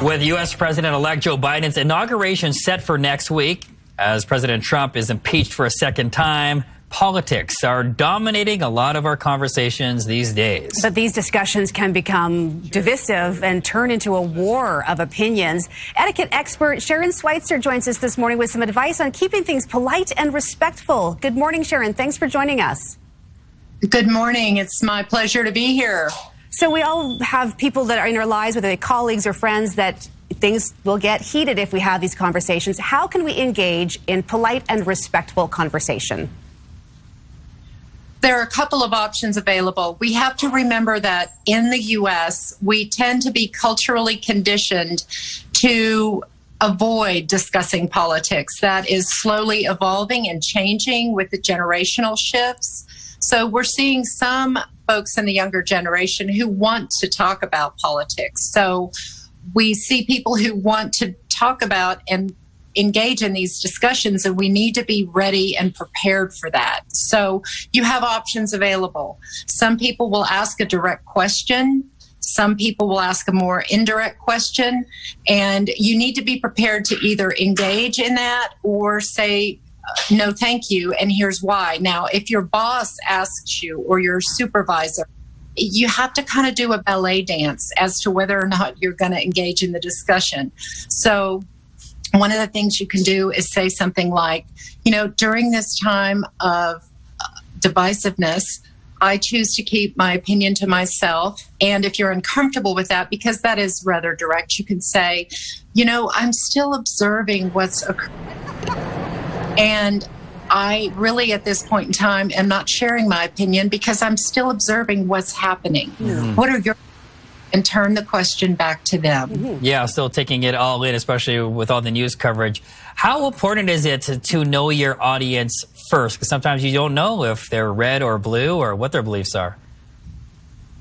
With U.S. President-elect Joe Biden's inauguration set for next week, as President Trump is impeached for a second time, politics are dominating a lot of our conversations these days. But these discussions can become divisive and turn into a war of opinions. Etiquette expert Sharon Schweitzer joins us this morning with some advice on keeping things polite and respectful. Good morning, Sharon. Thanks for joining us. Good morning. It's my pleasure to be here. So we all have people that are in our lives, whether they're colleagues or friends, that things will get heated if we have these conversations. How can we engage in polite and respectful conversation? There are a couple of options available. We have to remember that in the U.S., we tend to be culturally conditioned to avoid discussing politics. That is slowly evolving and changing with the generational shifts. So we're seeing some folks in the younger generation who want to talk about politics. So we see people who want to talk about and engage in these discussions, and we need to be ready and prepared for that. So you have options available. Some people will ask a direct question. Some people will ask a more indirect question, and you need to be prepared to either engage in that or say, no, thank you, and here's why. Now, if your boss asks you or your supervisor, you have to kind of do a ballet dance as to whether or not you're going to engage in the discussion. So one of the things you can do is say something like, during this time of divisiveness, I choose to keep my opinion to myself. And if you're uncomfortable with that, because that is rather direct, you can say, I'm still observing what's occurring. And I really, at this point in time, am not sharing my opinion because I'm still observing what's happening. Mm-hmm. What are your... and turn the question back to them. Mm-hmm. Yeah, still taking it all in, especially with all the news coverage. How important is it to know your audience first? Because sometimes you don't know if they're red or blue or what their beliefs are.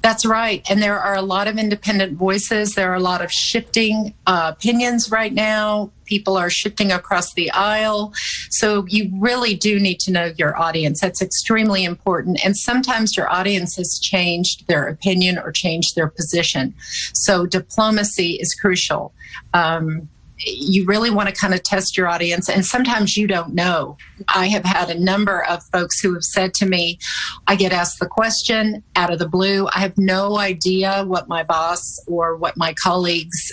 That's right. And there are a lot of independent voices. There are a lot of shifting opinions right now. People are shifting across the aisle. So you really do need to know your audience. That's extremely important. And sometimes your audience has changed their opinion or changed their position. So diplomacy is crucial. You really want to kind of test your audience, and sometimes you don't know. I have had a number of folks who have said to me, I get asked the question out of the blue. I have no idea what my boss or what my colleagues'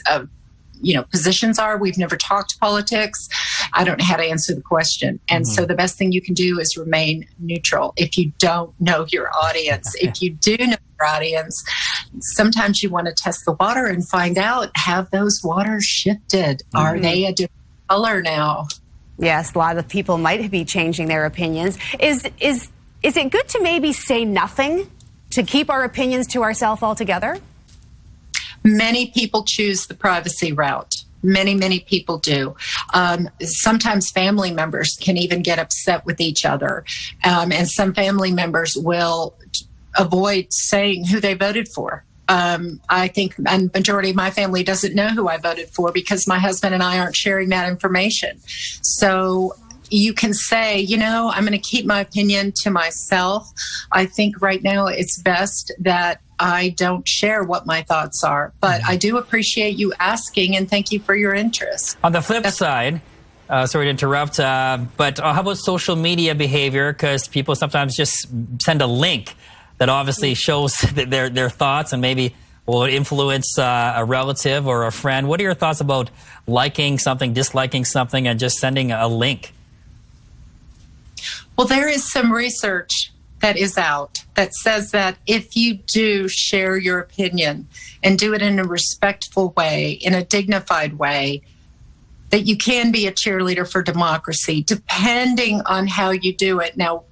positions are. We've never talked politics. I don't know how to answer the question. And so the best thing you can do is remain neutral if you don't know your audience. If you do know your audience, sometimes you want to test the water and find out, have those waters shifted? Are they a different color now? Yes, a lot of people might be changing their opinions. Is it good to maybe say nothing, to keep our opinions to ourselves altogether? Many people choose the privacy route. Many people do. Sometimes family members can even get upset with each other. And some family members will avoid saying who they voted for. I think a majority of my family doesn't know who I voted for because my husband and I aren't sharing that information. So you can say, I'm going to keep my opinion to myself. I think right now it's best that I don't share what my thoughts are, but I do appreciate you asking, and thank you for your interest. On the flip side, sorry to interrupt, but how about social media behavior? Because people sometimes just send a link that obviously shows their thoughts and maybe will influence a relative or a friend. What are your thoughts about liking something, disliking something, and just sending a link? Well, there is some research that is out that says that if you do share your opinion and do it in a respectful way, in a dignified way, that you can be a cheerleader for democracy, depending on how you do it. Now,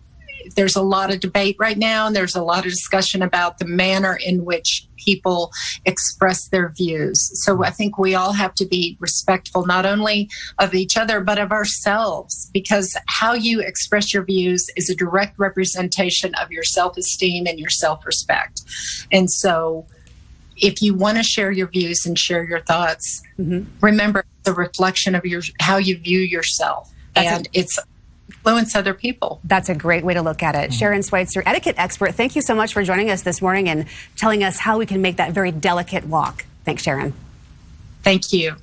there's a lot of debate right now, and there's a lot of discussion about the manner in which people express their views. So I think we all have to be respectful, not only of each other, but of ourselves, because how you express your views is a direct representation of your self-esteem and your self-respect. And so if you want to share your views and share your thoughts, remember the reflection of how you view yourself. It's influence other people. That's a great way to look at it. Sharon Schweitzer, etiquette expert, thank you so much for joining us this morning and telling us how we can make that very delicate walk. Thanks, Sharon. Thank you.